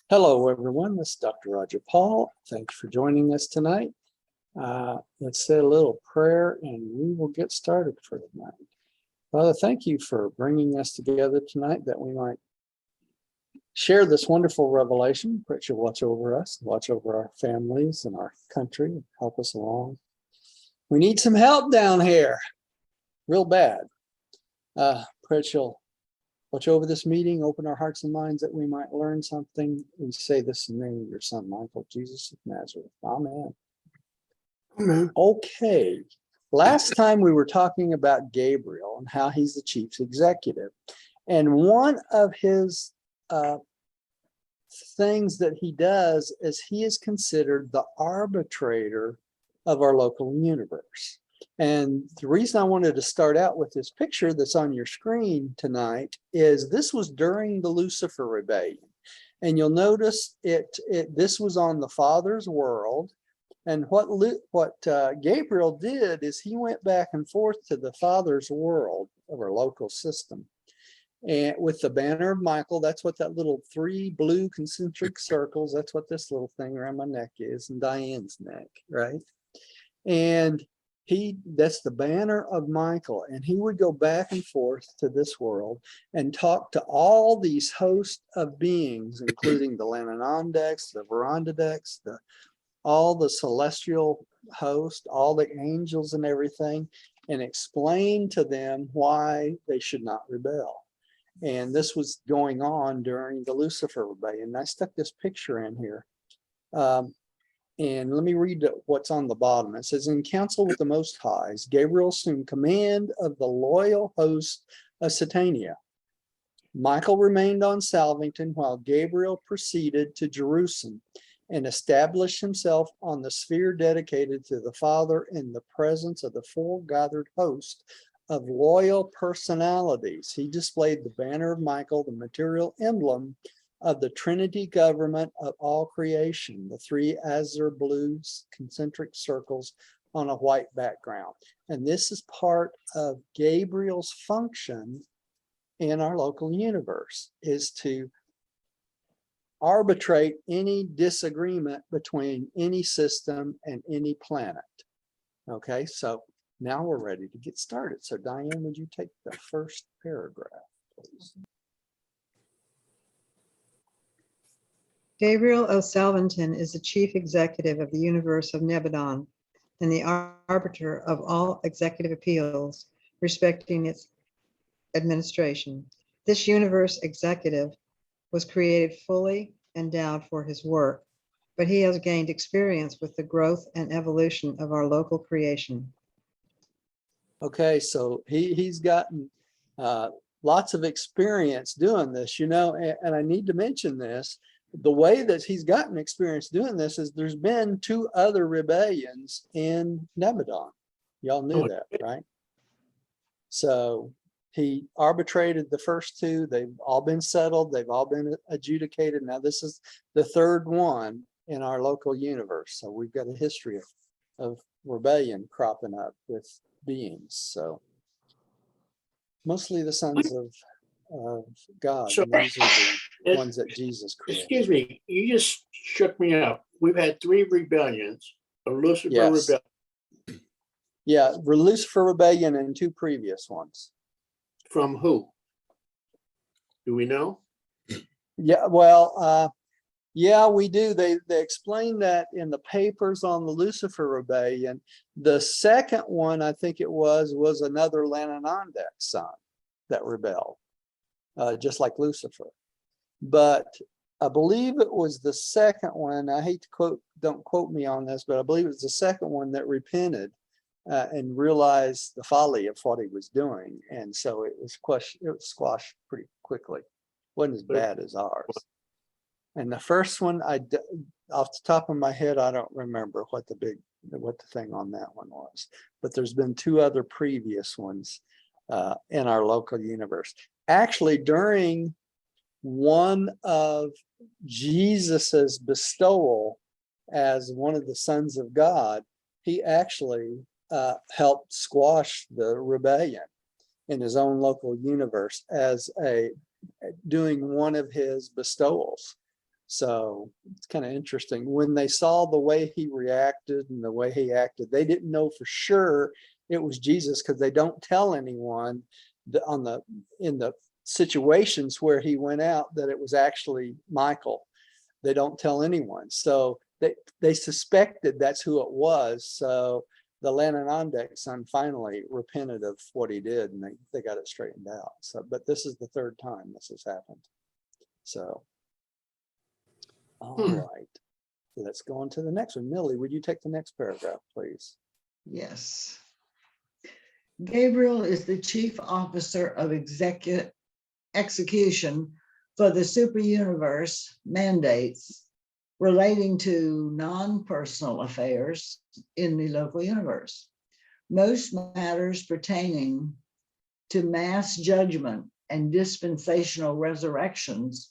Hello, everyone. This is Dr. Roger Paul. Thank you for joining us tonight. Let's say a little prayer and we will get started for tonight. Father, thank you for bringing us together tonight that we might share this wonderful revelation. Pray that you'll watch over us, watch over our families and our country, and help us along. We need some help down here, real bad. Pray that you'll watch over this meeting, open our hearts and minds that we might learn something. We say this in the name of your son, Michael, Jesus of Nazareth. Amen. Amen. Okay. Last time we were talking about Gabriel and how he's the chief executive. And one of his things that he does is he is considered the arbitrator of our local universe. And the reason I wanted to start out with this picture that's on your screen tonight is this was during the Lucifer rebellion. And you'll notice this was on the Father's world. And what Gabriel did is he went back and forth to the Father's world of our local system. And with the banner of Michael, that's what that little 3 blue concentric circles, that's what this little thing around my neck is, and Diane's neck, right? And that's the banner of Michael, and he would go back and forth to this world and talk to all these hosts of beings, including the Lananondex, the Verandadex, all the celestial hosts, all the angels and everything, and explain to them why they should not rebel. And this was going on during the Lucifer rebellion. I stuck this picture in here. And let me read what's on the bottom. It says, in council with the Most Highs, Gabriel assumed command of the loyal host of Satania. Michael remained on Salvington while Gabriel proceeded to Jerusalem and established himself on the sphere dedicated to the Father in the presence of the full gathered host of loyal personalities. He displayed the banner of Michael, the material emblem of the Trinity government of all creation, the 3 azure blue concentric circles on a white background. And this is part of Gabriel's function in our local universe, is to arbitrate any disagreement between any system and any planet. Okay, so now we're ready to get started. So Diane, would you take the first paragraph, please? Gabriel of Salvington is the chief executive of the universe of Nebadon and the arbiter of all executive appeals respecting its administration. This universe executive was created fully endowed for his work, but he has gained experience with the growth and evolution of our local creation. Okay, so he's gotten lots of experience doing this, and I need to mention this. The way that he's gotten experience doing this is there's been 2 other rebellions in Nebadon. Y'all knew that, right? So he arbitrated the first 2. They've all been settled. They've all been adjudicated. Now this is the 3rd one in our local universe. So we've got a history of rebellion cropping up with beings. So mostly the sons of God. So, and these are the ones that Jesus created. Excuse me, you just shook me up. We've had 3 rebellions, a Lucifer rebellion. Yeah, Lucifer rebellion and 2 previous ones. From who? Do we know? Yeah, well, yeah, we do. They explain that in the papers on the Lucifer rebellion. The second one, I think it was another Lananondex son that rebelled, just like Lucifer. But I believe it was the second one. I hate to don't quote me on this, but I believe it was the second one that repented and realized the folly of what he was doing. And so it was squashed pretty quickly. Wasn't as bad as ours. And the first one, off the top of my head, I don't remember what the thing on that one was. But there's been 2 other previous ones in our local universe. Actually, during one of Jesus's bestowal as one of the sons of God, he actually helped squash the rebellion in his own local universe as doing one of his bestowals. So it's kind of interesting. When they saw the way he reacted and the way he acted, they didn't know for sure it was Jesus, because they don't tell anyone in the situations where he went out that it was actually Michael. They don't tell anyone. So they suspected that's who it was. So the Lananandek son finally repented of what he did, and they got it straightened out. So, but this is the third time this has happened. So, all right. Let's go on to the next one. Millie, would you take the next paragraph, please? Yes. Gabriel is the chief officer of execution for the superuniverse mandates relating to non-personal affairs in the local universe. Most matters pertaining to mass judgment and dispensational resurrections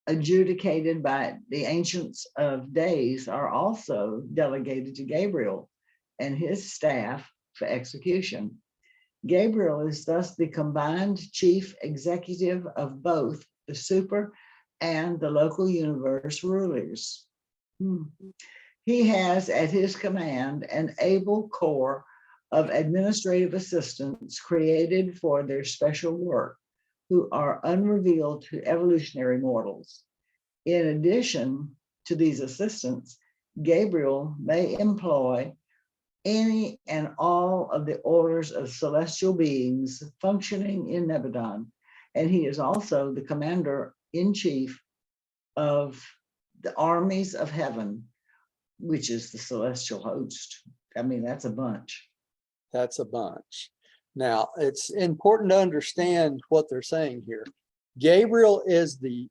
adjudicated by the Ancients of Days are also delegated to Gabriel and his staff for execution. Gabriel is thus the combined chief executive of both the super and the local universe rulers. He has at his command an able corps of administrative assistants created for their special work, who are unrevealed to evolutionary mortals. In addition to these assistants, Gabriel may employ any and all of the orders of celestial beings functioning in Nebadon, and he is also the commander-in-chief of the armies of heaven, which is the celestial host. I mean, that's a bunch. That's a bunch. Now, it's important to understand what they're saying here. Gabriel is the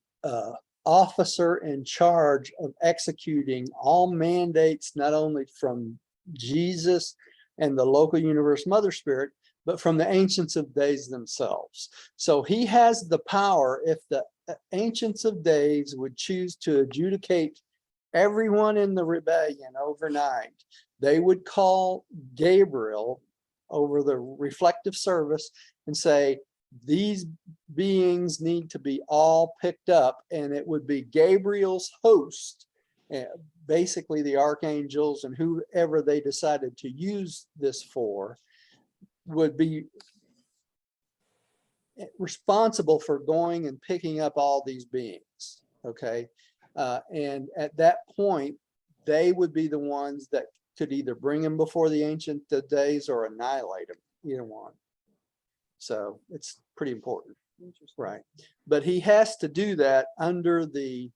officer in charge of executing all mandates, not only from Jesus and the local universe mother spirit, but from the Ancients of Days themselves. So he has the power. If the Ancients of Days would choose to adjudicate everyone in the rebellion overnight, they would call Gabriel over the reflective service and say, these beings need to be all picked up, and it would be Gabriel's host, basically the archangels and whoever they decided to use this for, would be responsible for going and picking up all these beings. Okay. And at that point, they would be the ones that could either bring them before the Ancient Days or annihilate them, either one. So it's pretty important, right? But he has to do that under the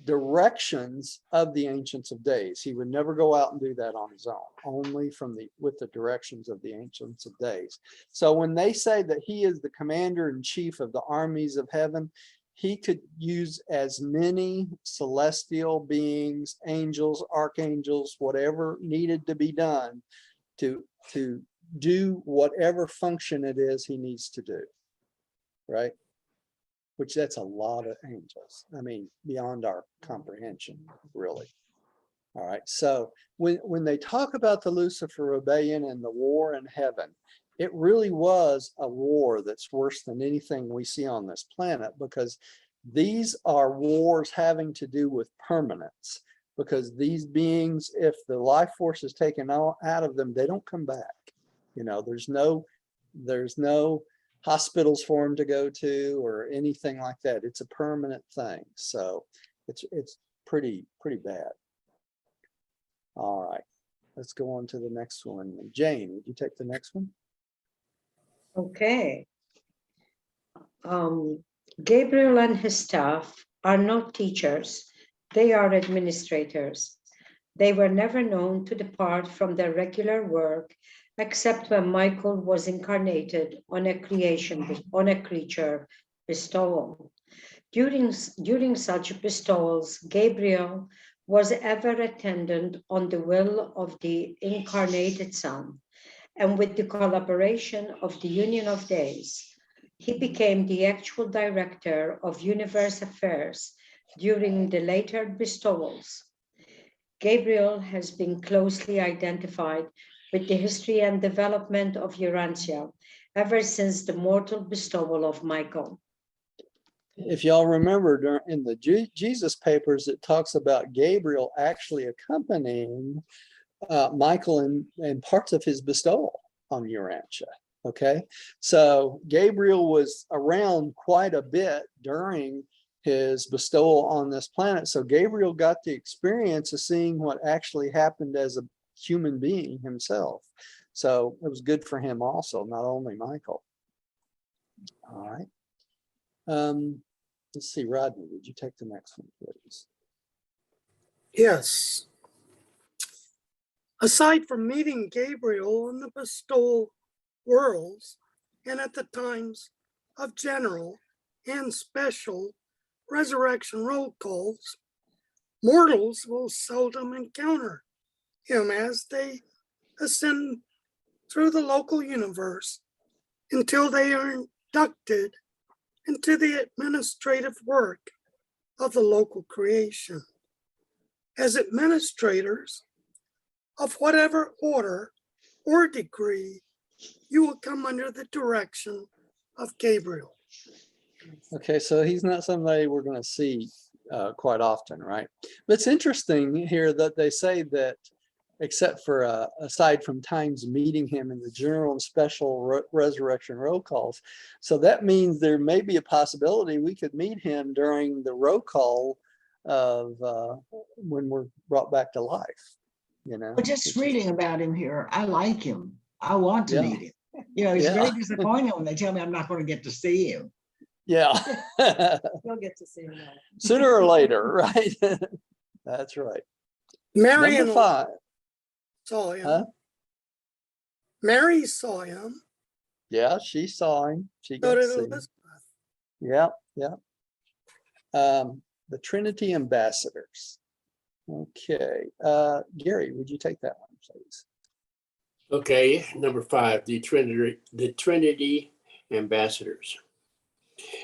directions of the Ancients of Days. He would never go out and do that on his own, only with the directions of the Ancients of Days. So when they say that he is the commander in chief of the armies of heaven, he could use as many celestial beings, angels, archangels, whatever needed to be done to do whatever function it is he needs to do, right? Which that's a lot of angels. I mean, beyond our comprehension, really. All right. So when they talk about the Lucifer rebellion and the war in heaven, it really was a war that's worse than anything we see on this planet, because these are wars having to do with permanence, because these beings, if the life force is taken out of them, they don't come back. You know, there's no hospitals for them to go to or anything like that. It's a permanent thing. So it's pretty bad. All right, let's go on to the next one. Jane, would you take the next one? Okay. Gabriel and his staff are not teachers. They are administrators. They were never known to depart from their regular work, except when Michael was incarnated on a creature bestowal. During such bestowals, Gabriel was ever attendant on the will of the incarnated Son, and with the collaboration of the Union of Days, he became the actual director of universe affairs during the later bestowals. Gabriel has been closely identified with the history and development of Urantia ever since the mortal bestowal of Michael. if y'all remember in the Jesus papers, it talks about Gabriel actually accompanying Michael and parts of his bestowal on Urantia. Okay, so Gabriel was around quite a bit during his bestowal on this planet. So Gabriel got the experience of seeing what actually happened as a human being himself. So it was good for him also, not only Michael. All right. Let's see, Rodney, would you take the next one, please? Yes. Aside from meeting Gabriel in the bestowal worlds and at the times of general and special resurrection roll calls, mortals will seldom encounter him as they ascend through the local universe until they are inducted into the administrative work of the local creation. As administrators of whatever order or degree, you will come under the direction of Gabriel. Okay, so he's not somebody we're going to see quite often, right? But it's interesting here that they say that, except for aside from times meeting him in the general and special resurrection roll calls. So that means there may be a possibility we could meet him during the roll call of when we're brought back to life, you know. But just reading about him here, I like him. I want to Yeah. meet him. You know, it's Yeah. very disappointing when they tell me I'm not going to get to see him. Yeah. You'll get to see him now. Sooner or later, right? That's right. Mary Number 5. saw him. Huh? Mary saw him. Yeah, she saw him. She So got to did see him. Elizabeth. Yeah, yeah. The Trinity ambassadors. Okay, Gary, would you take that one, please? Okay, number 5, the Trinity ambassadors.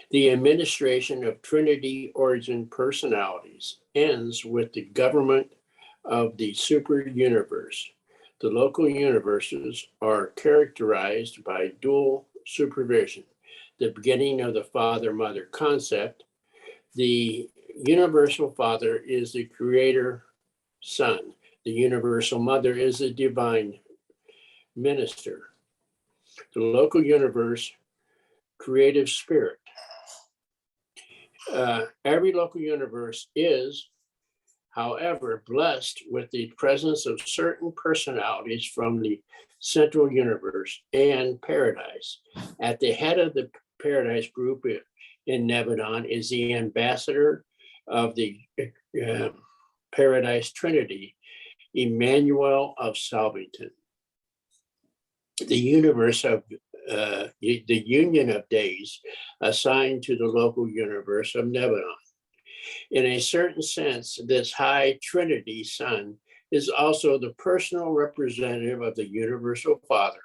The administration of Trinity origin personalities ends with the government of the super universe. The local universes are characterized by dual supervision, the beginning of the father-mother concept. The universal father is the creator son. The universal mother is the divine minister. The local universe, creative spirit. Every local universe is, however, blessed with the presence of certain personalities from the central universe and paradise. At the head of the paradise group in Nebadon is the ambassador of the paradise trinity, Emmanuel of Salvington. The universe of the union of days assigned to the local universe of Nebadon. In a certain sense, this high Trinity Son is also the personal representative of the universal Father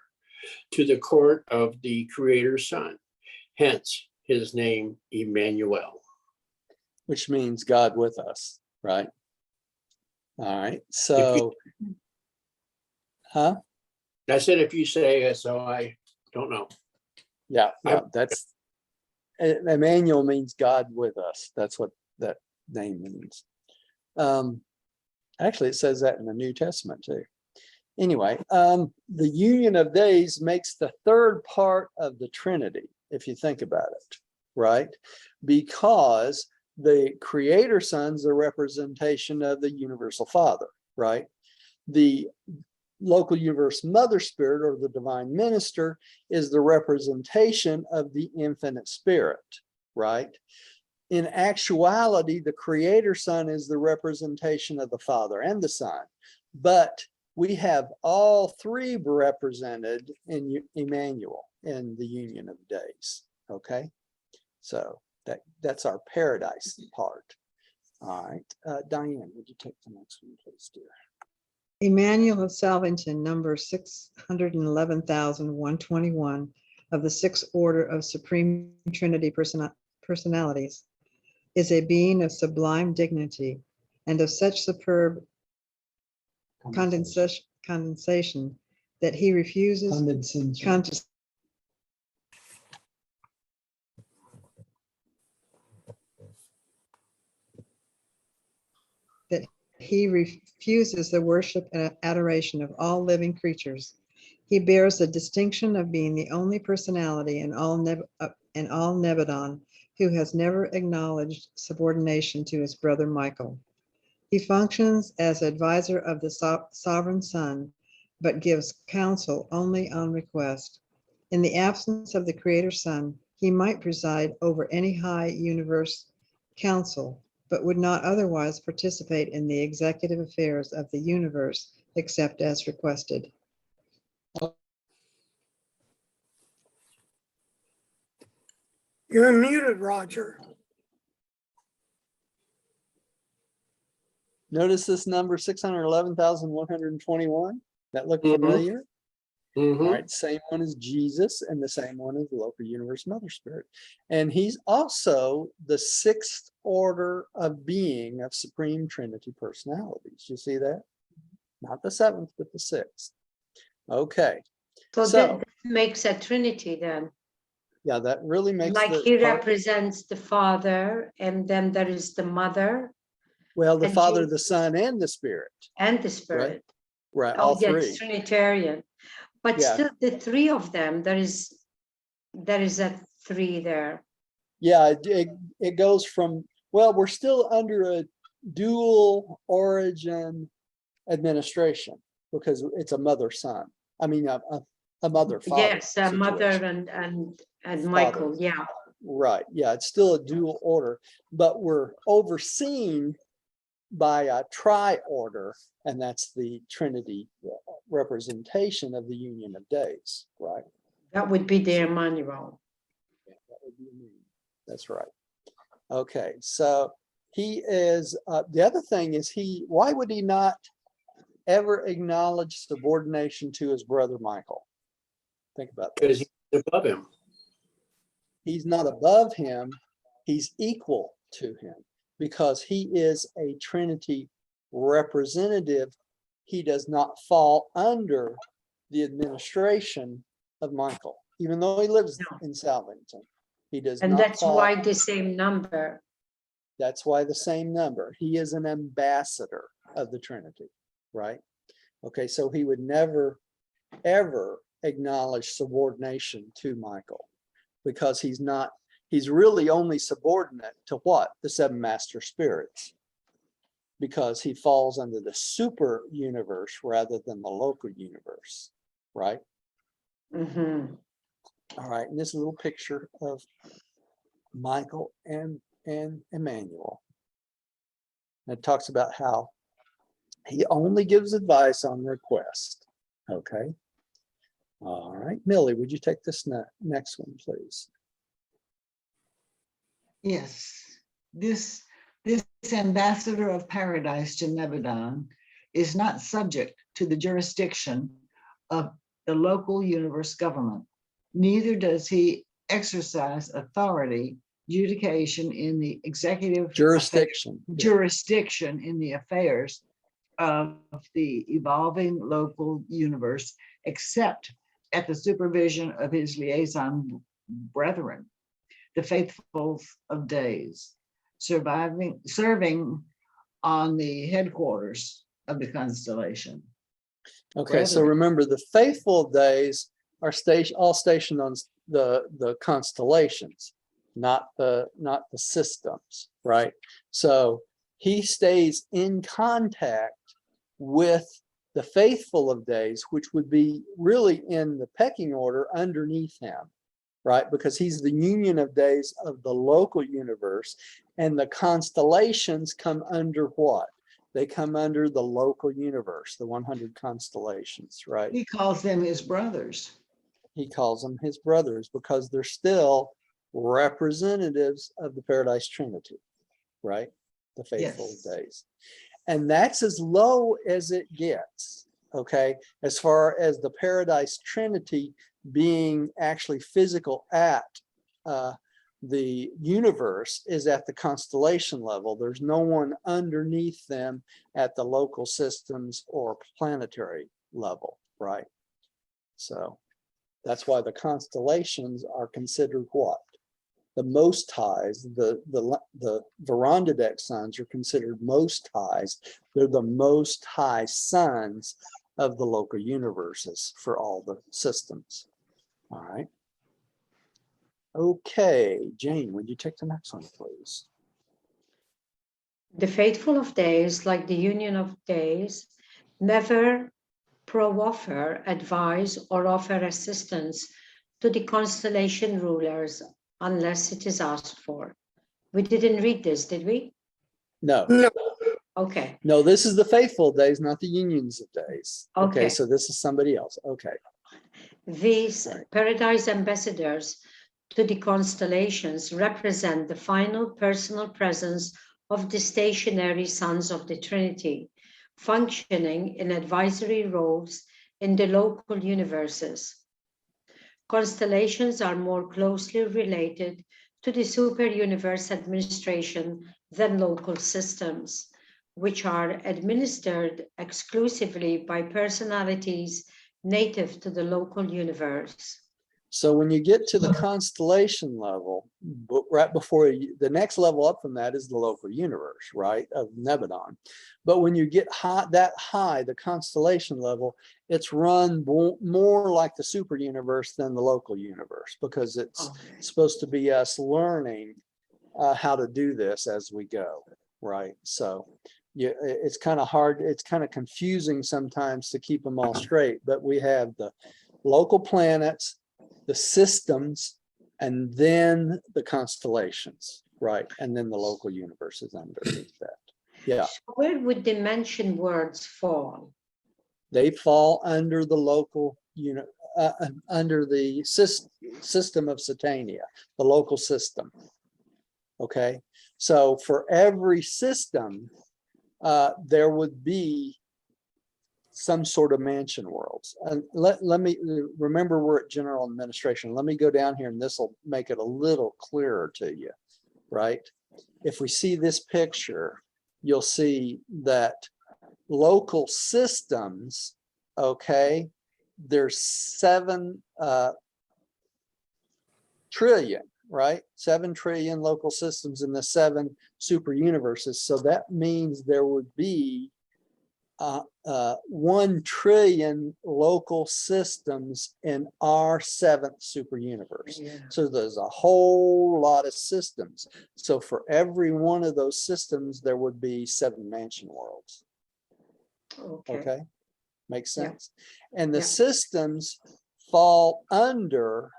to the court of the Creator Son, hence his name Emmanuel. Which means God with us, right? All right, so, huh? I said if you say it, so I don't know. Yeah, that's, Emmanuel means God with us. That's what that name means. Actually, it says that in the New Testament too. Anyway, the union of days makes the third part of the Trinity, if you think about it, right? Because the Creator Son's a representation of the universal Father, right? The local universe mother spirit, or the divine minister, is the representation of the infinite spirit, right? In actuality, the Creator Son is the representation of the Father and the Son, but we have all three represented in Emmanuel in the union of days. Okay, so that's our paradise part. All right, Diane, would you take the next one, please, dear? Emmanuel of Salvington, number 611,121 of the Sixth Order of Supreme Trinity Personalities, is a being of sublime dignity and of such superb condensation that he refuses he refuses the worship and adoration of all living creatures. He bears the distinction of being the only personality in all Nebadon who has never acknowledged subordination to his brother Michael. He functions as advisor of the sovereign son, but gives counsel only on request. In the absence of the creator son, he might preside over any high universe council, but would not otherwise participate in the executive affairs of the universe except as requested. You're muted, Roger. Notice this number 611,121. That look Mhm. familiar? All Mhm. right, same one as Jesus and the same one as the local universe mother spirit. And he's also the sixth order of being of supreme Trinity personalities. You see that? Not the seventh, but the sixth. Okay, So So- that makes a trinity then. yeah, that really makes Like the he part- represents the Father, and then there is the Mother well, the and Father, Jesus. the Son, and the Spirit. and the Spirit. Right, Oh, all yeah, three. it's Trinitarian. But Yeah. still, the three of them, there is a three there. Yeah, it goes from, well, we're still under a dual origin administration because it's a mother-son. I mean, a mother-father. Yes, a Mother situation. and Michael. Yeah. Right, yeah, it's still a dual order, but we're overseen by a tri-order, and that's the Trinity representation of the Union of Days, right? That would be the Emmanuel. That would be me. That's right. Okay, so he is, the other thing is why would he not ever acknowledge subordination to his brother Michael? Think about Because this. he's above him. He's not above him, he's equal to him because he is a Trinity representative. He does not fall under the administration of Michael, even though he lives No. in Salvington. He does And not that's fall. why the same number. That's why the same number. He is an ambassador of the Trinity, right? Okay, so he would never, ever acknowledge subordination to Michael because he's really only subordinate to what? The seven master spirits, because he falls under the super universe rather than the local universe, right? Mhm. All right, and this little picture of Michael and Emmanuel. It talks about how he only gives advice on request. Okay. All right, Millie, would you take this next one, please? Yes, this ambassador of paradise to Nebadon is not subject to the jurisdiction of the local universe government. Neither does he exercise authority, jurisdiction in the executive Jurisdiction. jurisdiction in the affairs of the evolving local universe, except at the supervision of his liaison brethren, the faithfuls of days, serving on the headquarters of the constellation. Okay, so Brethren. remember the faithful days are all stationed on the constellations, not the systems, right? So he stays in contact with the faithful of days, which would be really in the pecking order underneath him, right? Because he's the union of days of the local universe, and the constellations come under what? They come under the local universe, the 100 constellations, right? He calls them his brothers. He calls them his brothers because they're still representatives of the Paradise Trinity, right? The faithful Yes. days. And that's as low as it gets, okay? As far as the Paradise Trinity being actually physical at the universe is at the constellation level. There's no one underneath them at the local systems or planetary level, right? So that's why the constellations are considered what? the most highs, the Verandadek sons are considered most highs. They're the most high sons of the local universes for all the systems. All right. Okay, Jane, would you take the next one, please? The faithful of days, like the union of days, never proffer advice or offer assistance to the constellation rulers unless it is asked for. We didn't read this, did we? No, No, Okay, no, this is the faithful days, not the unions of days. Okay, Okay. so this is somebody else. Okay. these Right. paradise ambassadors to the constellations represent the final personal presence of the stationary sons of the Trinity, functioning in advisory roles in the local universes. Constellations are more closely related to the super universe administration than local systems, which are administered exclusively by personalities native to the local universe. So when you get to the constellation level, right before the next level up from that is the local universe, right, of Nebadon. But when you get that high, the constellation level, it's run more like the super universe than the local universe, because it's supposed to be us learning how to do this as we go, right? So yeah, it's kind of hard, it's kind of confusing sometimes to keep them all straight, but we have the local planets, the systems, and then the constellations, right? And then the local universe is underneath that. Yeah, So where would the mentioned words fall? they fall under the local under the system of Satania, the local system. Okay, so for every system, there would be some sort of mansion worlds. And let me remember, we're at general administration. Let me go down here and this will make it a little clearer to you, right? If we see this picture, you'll see that local systems, okay, there's 7 trillion, right? 7 trillion local systems in the 7 super universes. So that means there would be 1 trillion local systems in our 7th super universe. Yeah. So there's a whole lot of systems. So for every one of those systems, there would be 7 mansion worlds. Okay, makes Yeah. sense. And the Yeah. systems fall under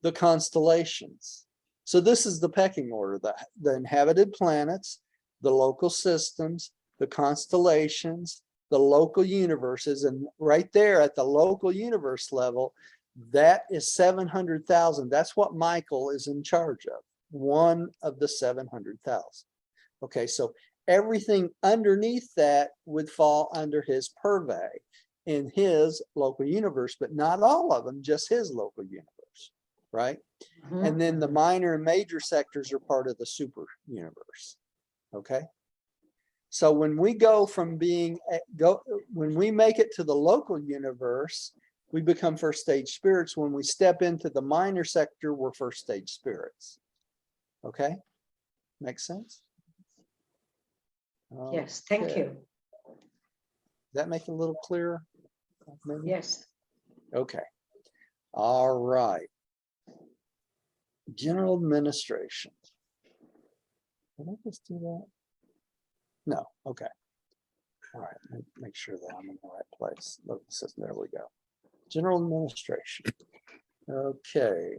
the constellations. So this is the pecking order: the inhabited planets, the local systems, the constellations, the local universes, and right there at the local universe level, that is 700,000. That's what Michael is in charge of, one of the 700,000. Okay, so everything underneath that would fall under his purvey in his local universe, but not all of them, just his local universe, right? Mhm. And then the minor and major sectors are part of the super universe. Okay. So when we go from when we make it to the local universe, we become first stage spirits. When we step into the minor sector, we're first stage spirits. Okay. Makes sense? Yes, thank Okay. you. Does that make it a little clearer? Maybe? Yes. Okay. All right. General administration. Did I just do that? No. Okay. All right. Make sure that I'm in the right place. There we go. General administration. Okay.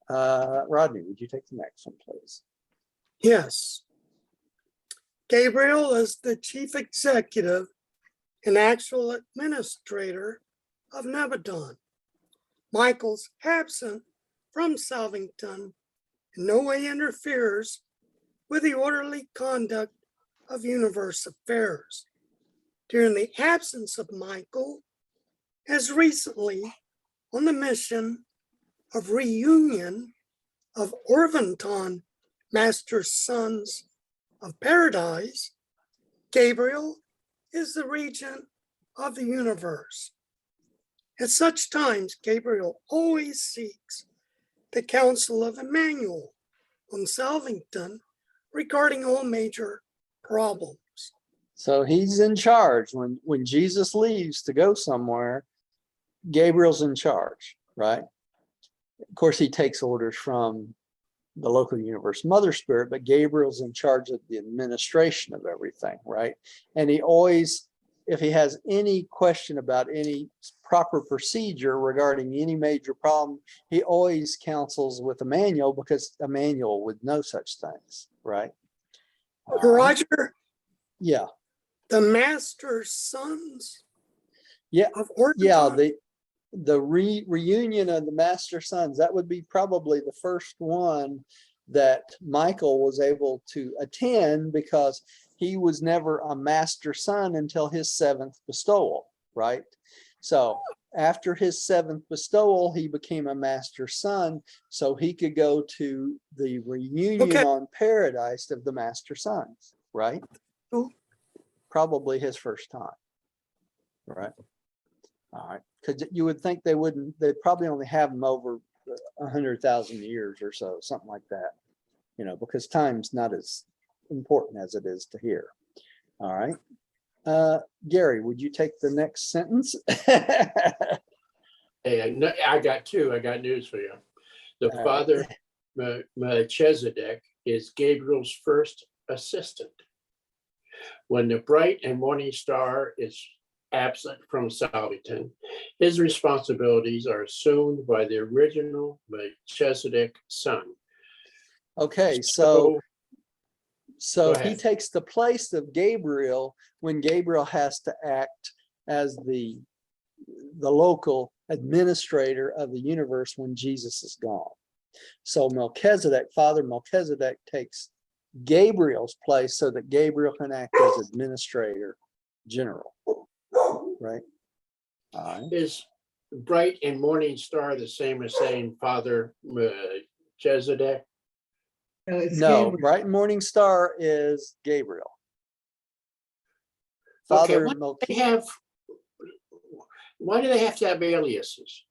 Rodney, would you take the next one, please? yes. Gabriel is the chief executive and actual administrator of Nebadon. Michael's absent from Salvington in no way interferes with the orderly conduct of universe affairs. During the absence of Michael, as recently on the mission of reunion of Orvanton Master Sons of Paradise, Gabriel is the regent of the universe. At such times, Gabriel always seeks the counsel of Emmanuel, on Salvington regarding all major problems. So he's in charge. When Jesus leaves to go somewhere, Gabriel's in charge, right? Of course, he takes orders from the local universe mother spirit, but Gabriel's in charge of the administration of everything, right? And he always, if he has any question about any proper procedure regarding any major problem, he always counsels with Emmanuel, because Emmanuel would know such things, right? Roger, Yeah, the master's sons yeah, of yeah. Orantia. The reunion of the master sons, that would be probably the first one that Michael was able to attend, because he was never a master son until his 7th bestowal, right? So after his 7th bestowal, he became a master son, so he could go to the reunion Okay. on Paradise of the master sons, right? Cool. Probably his first time, right? All right, because you would think they'd probably only have them over 100,000 years or so, something like that, because time's not as important as it is to here. All right. Gary, would you take the next sentence? Hey, I got two. I got news for you. The father, Melchizedek, is Gabriel's first assistant. When the bright and morning star is absent from Salvington, his responsibilities are assumed by the original Melchizedek son. Okay, Go so he ahead. takes the place of Gabriel when Gabriel has to act as the local administrator of the universe when Jesus is gone. So Father Melchizedek takes Gabriel's place so that Gabriel can act as administrator general, right? All right. Is bright and morning star the same as saying Father Melchizedek? No, it's No, Gabriel. bright morning star is Gabriel. Okay, Father why do they have to have aliases?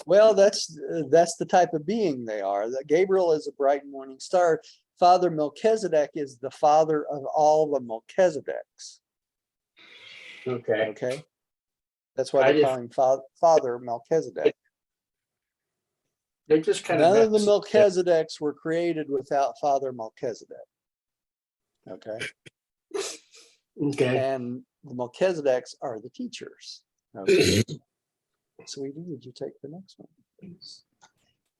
Well, that's the type of being they are. That Gabriel is a bright morning star. Father Melchizedek is the father of all the Melchizedeks. Okay. Okay, that's why they call him Father Melchizedek. They just kind None of the of Melchizedeks were created without Father Melchizedek. Okay, okay. and the Melchizedeks are the teachers. Okay, Sweetie, would you take the next one, please?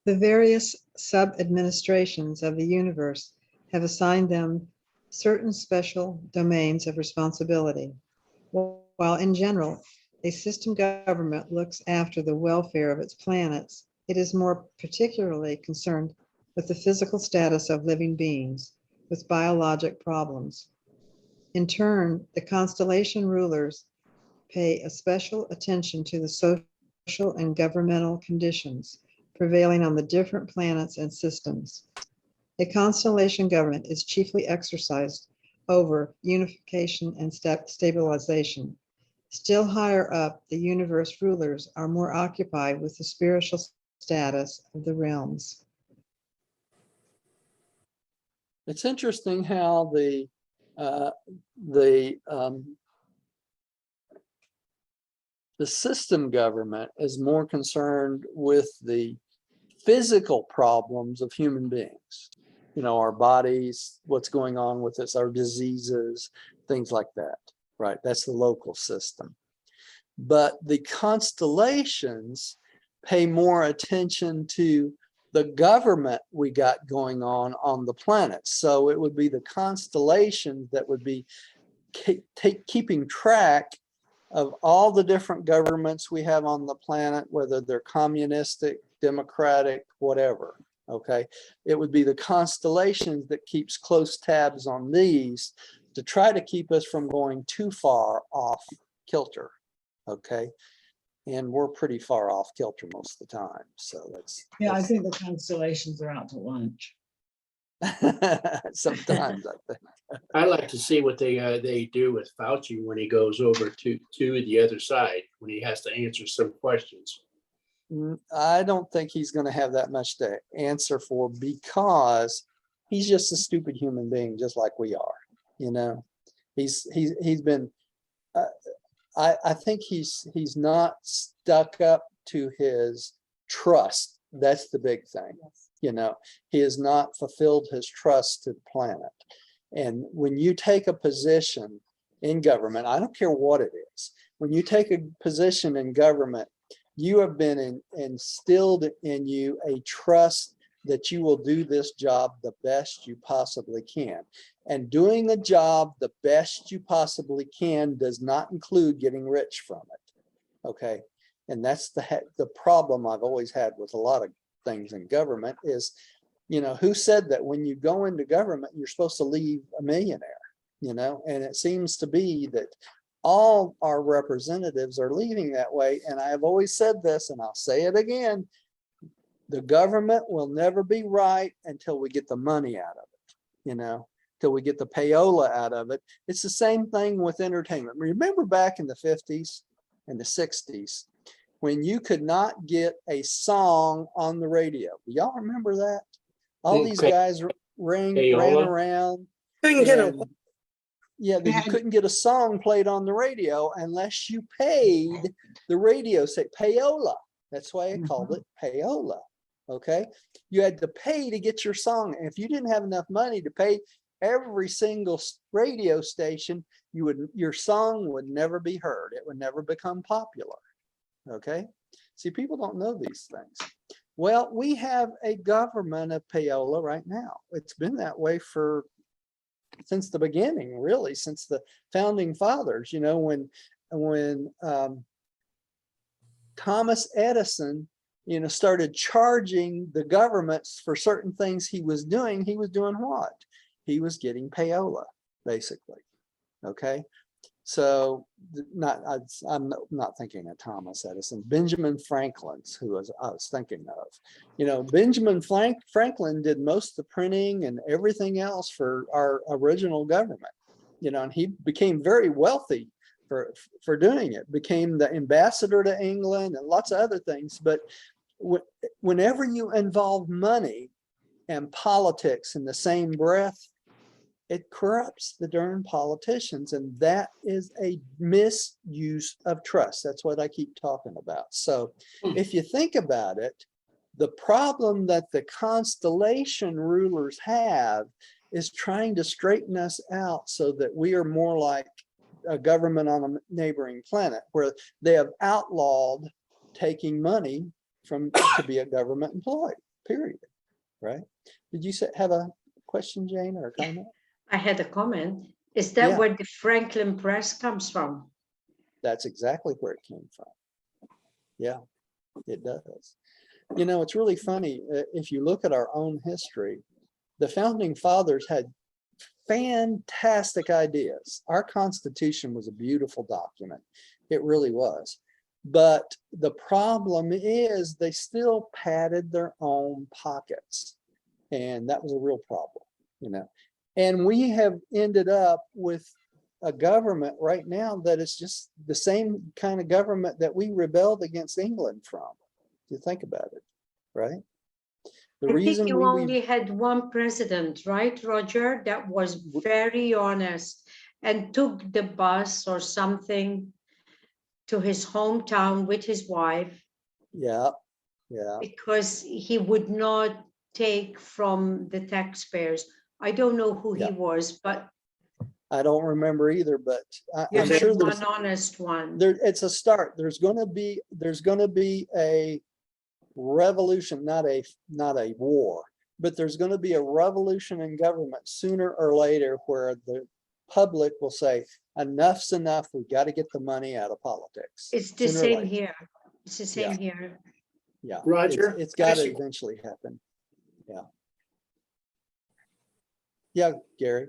The various sub-administrations of the universe have assigned them certain special domains of responsibility. While in general, a system government looks after the welfare of its planets, it is more particularly concerned with the physical status of living beings with biologic problems. In turn, the constellation rulers pay a special attention to the social and governmental conditions prevailing on the different planets and systems. A constellation government is chiefly exercised over unification and stabilization. Still higher up, the universe rulers are more occupied with the spiritual status of the realms. It's interesting how the system government is more concerned with the physical problems of human beings. Our bodies, what's going on with us, our diseases, things like that, right? That's the local system. But the constellations pay more attention to the government we got going on the planet. So it would be the constellations that would be keeping track of all the different governments we have on the planet, whether they're communistic, democratic, whatever. Okay, it would be the constellations that keeps close tabs on these to try to keep us from going too far off kilter. Okay, and we're pretty far off kilter most of the time. So I think the constellations are out to lunch. sometimes I think. I like to see what they do with Fauci when he goes over to the other side, when he has to answer some questions. I don't think he's going to have that much to answer for, because he's just a stupid human being, just like we are. You know, he's been. I think he's not stuck up to his trust. That's the big thing. You know, he has not fulfilled his trust to the planet. And when you take a position in government, I don't care what it is, when you take a position in government, you have been instilled in you a trust that you will do this job the best you possibly can. And doing the job the best you possibly can does not include getting rich from it. Okay. And that's the problem I've always had with a lot of things in government is, you know, who said that when you go into government, you're supposed to leave a millionaire, you know? And it seems to be that all our representatives are leaving that way. And I have always said this, and I'll say it again, the government will never be right until we get the money out of it, you know, till we get the payola out of it. It's the same thing with entertainment. Remember back in the 50s and the 60s, when you could not get a song on the radio. Y'all remember that? All these guys ran around. Couldn't get a, Yeah, you couldn't get a song played on the radio unless you paid the radio say payola. That's why I called it payola. Okay, you had to pay to get your song. And if you didn't have enough money to pay every single radio station, your song would never be heard. It would never become popular. Okay, see, people don't know these things. Well, we have a government of payola right now. It's been that way since the beginning, really, since the founding fathers. You know, when Thomas Edison, you know, started charging the governments for certain things he was doing what? He was getting payola, basically. Okay. So I'm not thinking of Thomas Edison, Benjamin Franklin's who I was thinking of. You know, Benjamin Franklin did most of the printing and everything else for our original government, you know, and he became very wealthy for doing it, became the ambassador to England and lots of other things. But whenever you involve money and politics in the same breath, it corrupts the darn politicians, and that is a misuse of trust. That's what I keep talking about. So if you think about it, the problem that the constellation rulers have is trying to straighten us out so that we are more like a government on a neighboring planet, where they have outlawed taking money to be a government employee, period. Right? Did you have a question, Jane, or a comment? I had a comment. Is that where the Franklin press comes from? That's exactly where it came from. Yeah, it does. You know, it's really funny. If you look at our own history, the founding fathers had fantastic ideas. Our Constitution was a beautiful document. It really was. But the problem is they still padded their own pockets. And that was a real problem, you know. And we have ended up with a government right now that is just the same kind of government that we rebelled against England from. If you think about it, right? The I reason think you only had one president, right, Roger? That was very honest and took the bus or something to his hometown with his wife. Yeah. Because he would not take from the taxpayers. I don't know who he was, but I don't remember either, but I'm sure one there's honest one. it's a start. There's going to be a revolution, not a war, but there's going to be a revolution in government sooner or later where the public will say, enough's enough. We got to get the money out of politics. It's the same here. It's the same here. Yeah, Roger, it's got to eventually happen. Yeah, Gary.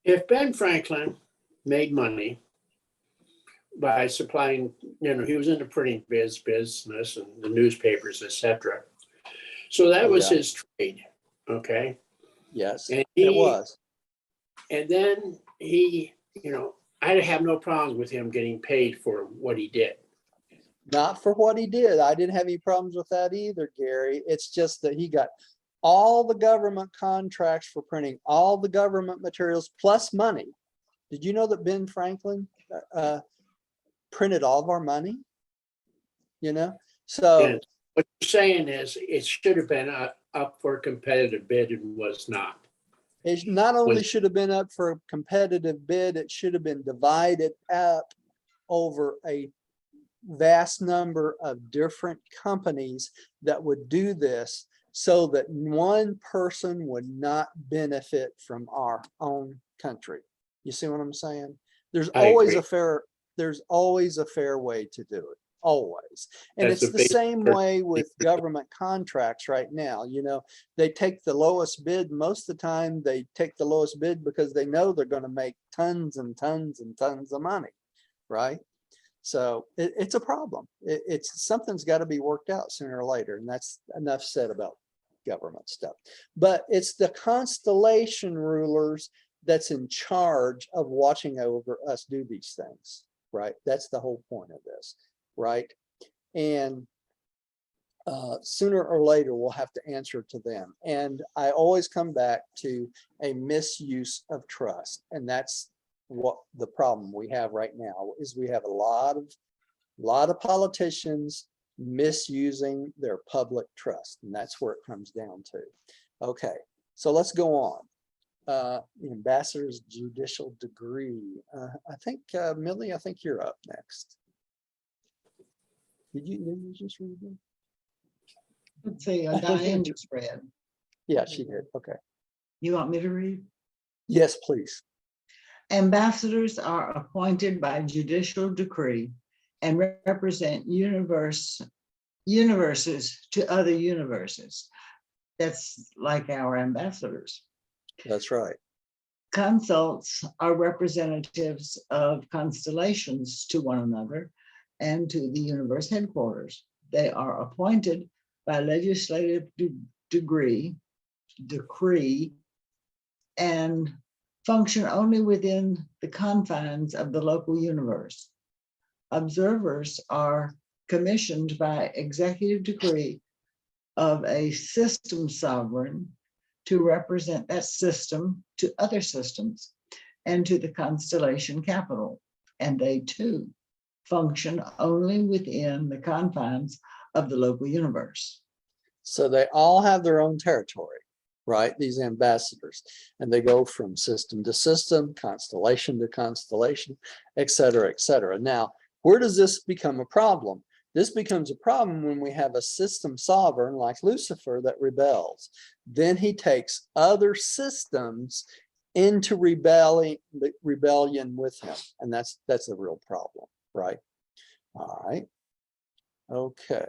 if Ben Franklin made money by supplying, you know, he was in the printing business and the newspapers, etc. So that was his trade, okay? Yes, and it was. And then he, you know, I have no problems with him getting paid for what he did. Not for what he did. I didn't have any problems with that either, Gary. It's just that he got all the government contracts for printing all the government materials plus money. Did you know that Ben Franklin printed all of our money? You know, so And what you're saying is it should have been up for a competitive bid and was not. it not only Was- should have been up for a competitive bid, it should have been divided up over a vast number of different companies that would do this so that one person would not benefit from our own country. You see what I'm saying? There's I always agree. there's always a fair way to do it. Always. And That's it's the the basic same principle. way with government contracts right now. You know, they take the lowest bid. Most of the time they take the lowest bid because they know they're going to make tons and tons and tons of money, right? So it's a problem. It's something's got to be worked out sooner or later. And that's enough said about government stuff. But it's the constellation rulers that's in charge of watching over us do these things, right? That's the whole point of this, right? And sooner or later, we'll have to answer to them. And I always come back to a misuse of trust. And that's what the problem we have right now is we have a lot of politicians misusing their public trust. And that's where it comes down to. Okay, so let's go on. The ambassador's judicial degree. I think, Millie, I think you're up next. Did you just read them? Let's see, Diane just read. Yeah, she did. Okay. You want me to read? Yes, please. Ambassadors are appointed by judicial decree and represent universes to other universes. That's like our ambassadors. That's right. Consults are representatives of constellations to one another and to the universe headquarters. They are appointed by legislative decree, and function only within the confines of the local universe. Observers are commissioned by executive decree of a system sovereign to represent that system to other systems and to the constellation capital. And they too function only within the confines of the local universe. So they all have their own territory, right? These ambassadors, and they go from system to system, constellation to constellation, et cetera, et cetera. Now, where does this become a problem? This becomes a problem when we have a system sovereign like Lucifer that rebels. Then he takes other systems into rebellion with him. And that's a real problem, right? All right. Okay.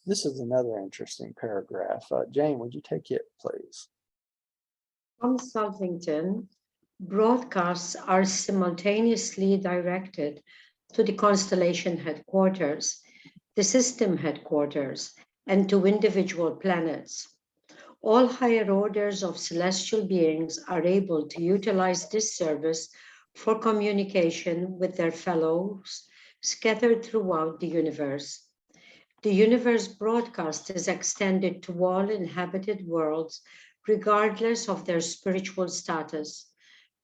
This is another interesting paragraph. Jane, would you take it, please? From Salvington, broadcasts are simultaneously directed to the constellation headquarters, the system headquarters, and to individual planets. All higher orders of celestial beings are able to utilize this service for communication with their fellows scattered throughout the universe. The universe broadcast is extended to all inhabited worlds, regardless of their spiritual status.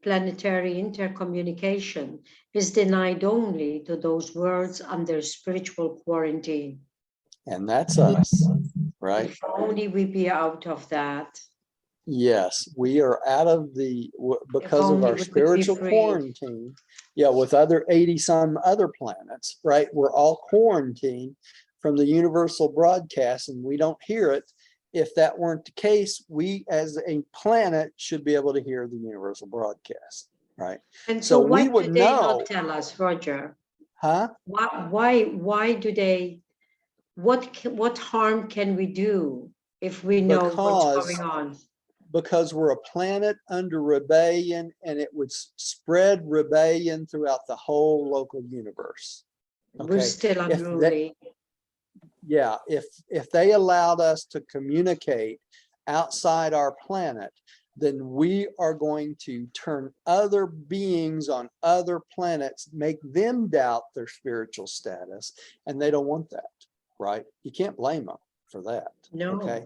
Planetary intercommunication is denied only to those worlds under spiritual quarantine. And that's us, right? If only we be out of that. Yes, we are out of because of only our we could be spiritual free. quarantine. Yeah, with other 80 some other planets, right? We're all quarantined from the universal broadcast and we don't hear it. If that weren't the case, we as a planet should be able to hear the universal broadcast, right? And So so we why would do they know. not tell us, Roger? Huh? Why do they, what harm can we do if we know what's going on? Because we're a planet under rebellion and it would spread rebellion throughout the whole local universe. We're still unruly. Yeah, if they allowed us to communicate outside our planet, then we are going to turn other beings on other planets, make them doubt their spiritual status, and they don't want that, right? You can't blame them for that. No. Okay.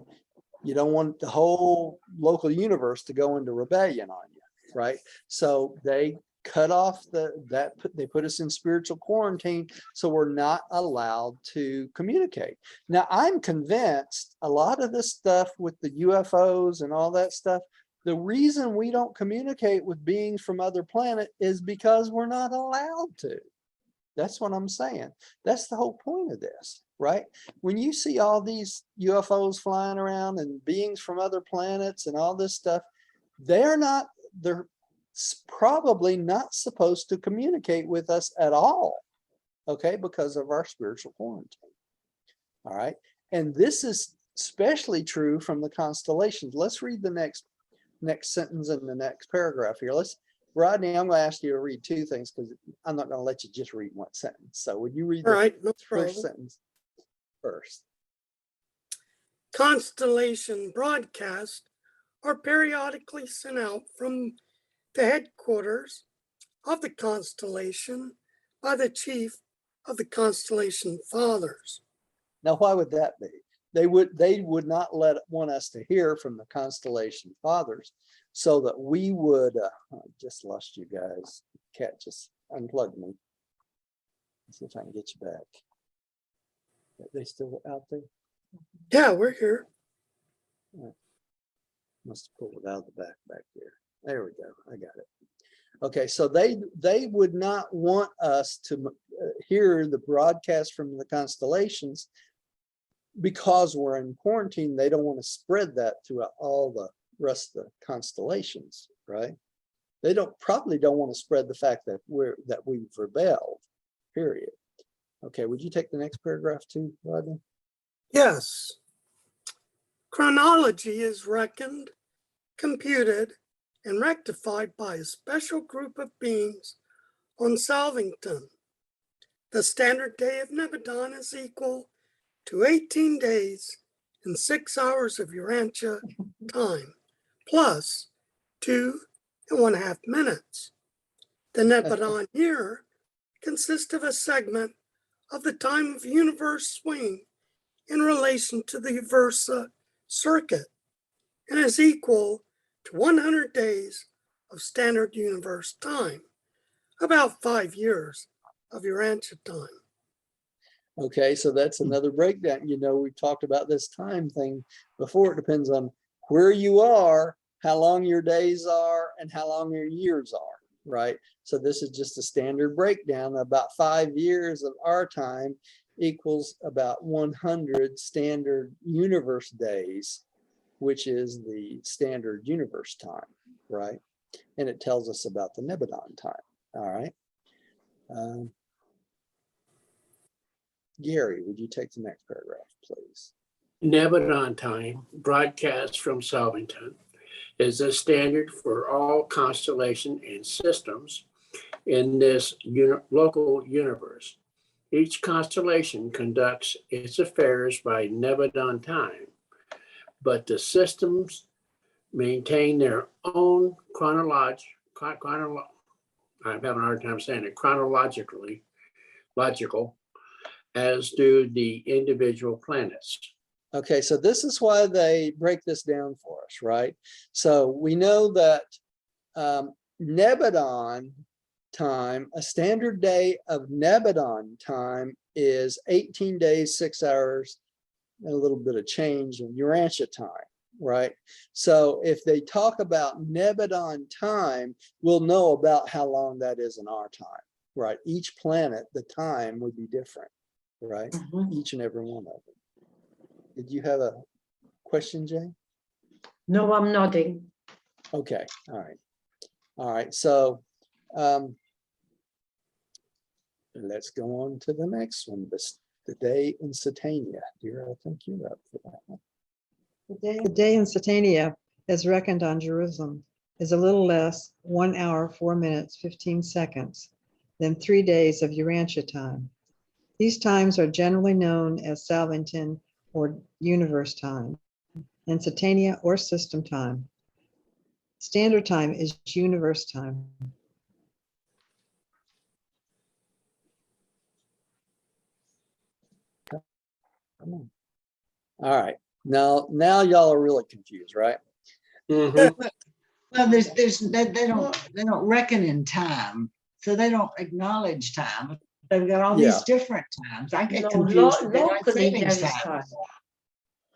You don't want the whole local universe to go into rebellion on you, right? So they cut off they put us in spiritual quarantine, so we're not allowed to communicate. Now, I'm convinced a lot of this stuff with the UFOs and all that stuff, the reason we don't communicate with beings from other planets is because we're not allowed to. That's what I'm saying. That's the whole point of this, right? When you see all these UFOs flying around and beings from other planets and all this stuff, they're probably not supposed to communicate with us at all, okay, because of our spiritual quarantine. All right. And this is especially true from the constellations. Let's read the next sentence in the next paragraph here. Rodney, I'm going to ask you to read two things because I'm not going to let you just read one sentence. So would you read All the right, no first problem. sentence first? Constellation broadcasts are periodically sent out from the headquarters of the constellation by the chief of the constellation fathers. Now, why would that be? They would not want us to hear from the constellation fathers, so that we would. I just lost you guys. Cat just unplugged me. Let's see if I can get you back. Are they still out there? Yeah, we're here. Must have pulled it out of the back there. There we go. I got it. Okay, so they would not want us to hear the broadcast from the constellations because we're in quarantine. They don't want to spread that throughout all the rest of the constellations, right? They probably don't want to spread the fact that we've rebelled, period. Okay, would you take the next paragraph too, Rodney? Yes. Chronology is reckoned, computed, and rectified by a special group of beings on Salvington. The standard day of Nebadon is equal to 18 days and 6 hours of Urantia time, plus 2.5 minutes. The Nebadon year consists of a segment of the time of universe swing in relation to the Versa circuit and is equal to 100 days of standard universe time, about 5 years of Urantia time. Okay, so that's another breakdown. You know, we've talked about this time thing before. It depends on where you are, how long your days are, and how long your years are, right? So this is just a standard breakdown. About 5 years of our time equals about 100 standard universe days, which is the standard universe time, right? And it tells us about the Nebadon time, all right? Gary, would you take the next paragraph, please? Nebadon time, broadcast from Salvington, is the standard for all constellation and systems in this local universe. Each constellation conducts its affairs by Nebadon time, but the systems maintain their own I'm having a hard time saying it, logical, as do the individual planets. Okay, so this is why they break this down for us, right? So we know that Nebadon time, a standard day of Nebadon time is 18 days, 6 hours, and a little bit of change in Urantia time, right? So if they talk about Nebadon time, we'll know about how long that is in our time, right? Each planet, the time would be different, right? Each and every one of them. Did you have a question, Jay? No, I'm nodding. Okay, all right. All right, so let's go on to the next one, the day in Satania. Dear, I think you're up for that one. The day in Satania, as reckoned on Jerusalem, is a little less 1 hour, 4 minutes, 15 seconds than 3 days of Urantia time. These times are generally known as Salvington or universe time, and Satania or system time. Standard time is universe time. All right. Now y'all are really confused, right? Mhm. Well, they don't reckon in time, so they don't acknowledge time. They've got all Yeah. these different times. I get No, confused with daylight locally savings there is time. time.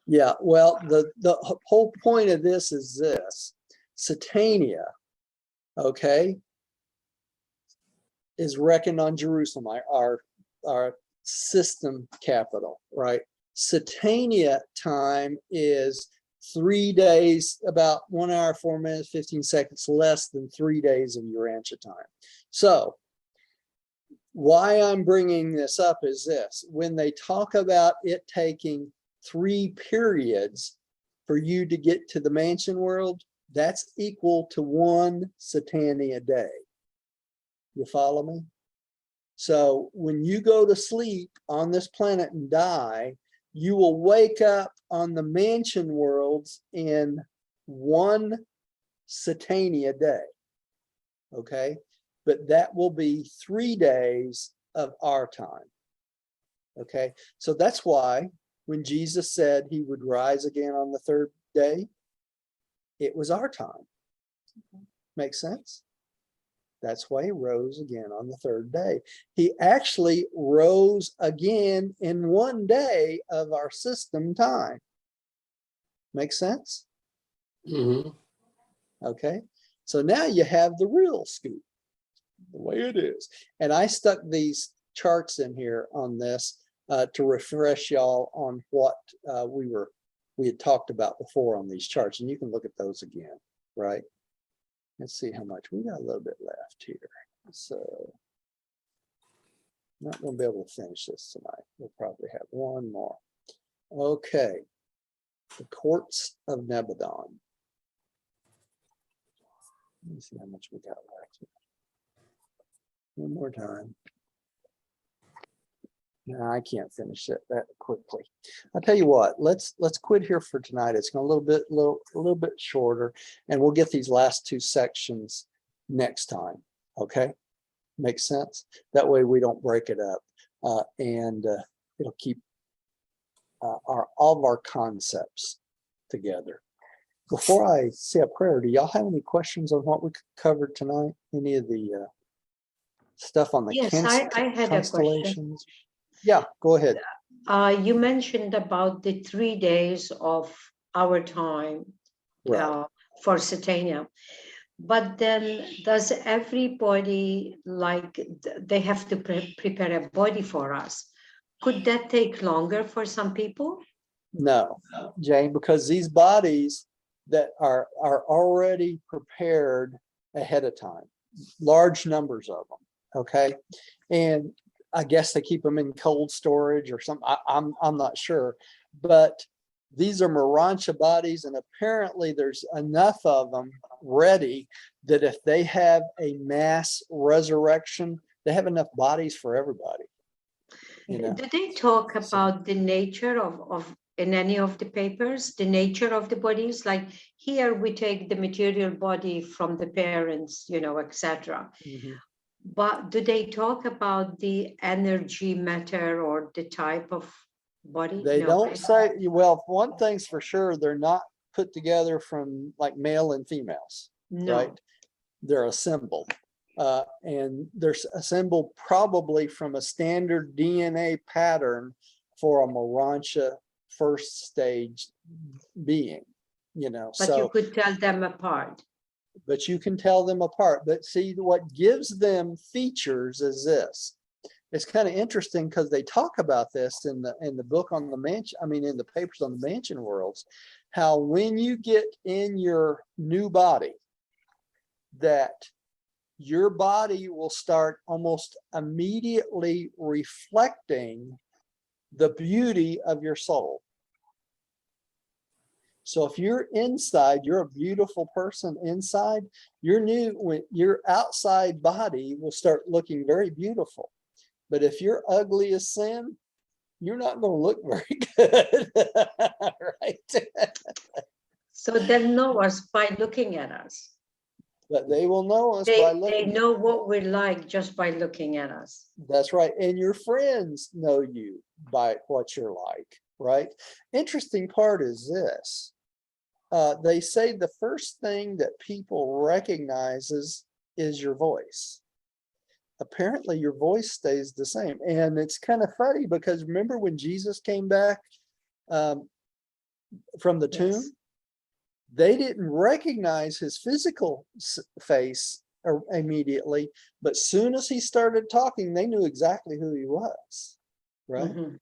Yeah. Well, the whole point of this is this: Satania, okay, is reckoned on Jerusalem, our system capital, right? Satania time is 3 days, about 1 hour, 4 minutes, 15 seconds less than 3 days of Urantia time. So why I'm bringing this up is this: when they talk about it taking 3 periods for you to get to the mansion world, that's equal to 1 Satania day. You follow me? So when you go to sleep on this planet and die, you will wake up on the mansion worlds in 1 Satania day. Okay. But that will be 3 days of our time. Okay. So that's why when Jesus said he would rise again on the 3rd day, it was our time. Make sense? That's why he rose again on the 3rd day. He actually rose again in 1 day of our system time. Make sense? Mhm. Okay. So now you have the real scoop, the way it is. And I stuck these charts in here on this to refresh y'all on what we had talked about before on these charts. And you can look at those again, right? Let's see how much we got. A little bit left here. So not going to be able to finish this tonight. We'll probably have one more. Okay. The courts of Nebadon. Let me see how much we got left here. One more time. No, I can't finish it that quickly. I'll tell you what, let's quit here for tonight. It's going a little bit shorter, and we'll get these last 2 sections next time. Okay. Makes sense. That way we don't break it up, and it'll keep all of our concepts together. Before I say a prayer, do y'all have any questions on what we covered tonight? Any of the stuff on the Yes, I had a question. constellations? Yeah, go ahead. You mentioned about the 3 days of our time Right. for Satania. But then does everybody, like, they have to prepare a body for us? Could that take longer for some people? No, Jane, because these bodies that are already prepared ahead of time, large numbers of them. Okay. And I guess they keep them in cold storage or something. I'm not sure, but these are Urantia bodies, and apparently there's enough of them ready that if they have a mass resurrection, they have enough bodies for everybody. You know? Do they talk about the nature of in any of the papers, the nature of the bodies? Like here we take the material body from the parents, etc. Mhm. But do they talk about the energy matter or the type of body? They No, don't right? say, well, one thing's for sure, they're not put together from like male and females, No. right? They're assembled. And they're assembled probably from a standard DNA pattern for a Urantia first stage being, But you could tell them apart. but you can tell them apart. But see, what gives them features is this. It's kind of interesting because they talk about this in the book on the mansion, in the papers on the mansion worlds, how when you get in your new body, that your body will start almost immediately reflecting the beauty of your soul. So if you're inside, you're a beautiful person inside, your outside body will start looking very beautiful. But if you're ugly as sin, you're not going to look very good. Right? So they'll know us by looking at us. but they will know us by They looking. know what we're like just by looking at us. That's right. And your friends know you by what you're like, right? Interesting part is this. They say the first thing that people recognizes is your voice. Apparently your voice stays the same. And it's kind of funny because remember when Jesus came back from the tomb? Yes. They didn't recognize his physical face immediately, but soon as he started talking, they knew exactly who he was, right? Mhm.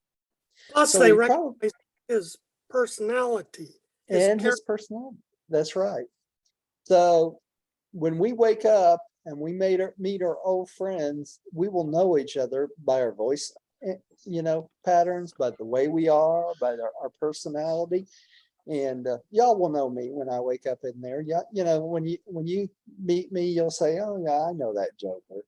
Plus, So they he probably, recognize his personality, his and his personality. That's right. So when we wake up and we meet our old friends, we will know each other by our voice, patterns, by the way we are, by our personality. And y'all will know me when I wake up in there. Yeah, when you meet me, you'll say, "Oh yeah, I know that Joker."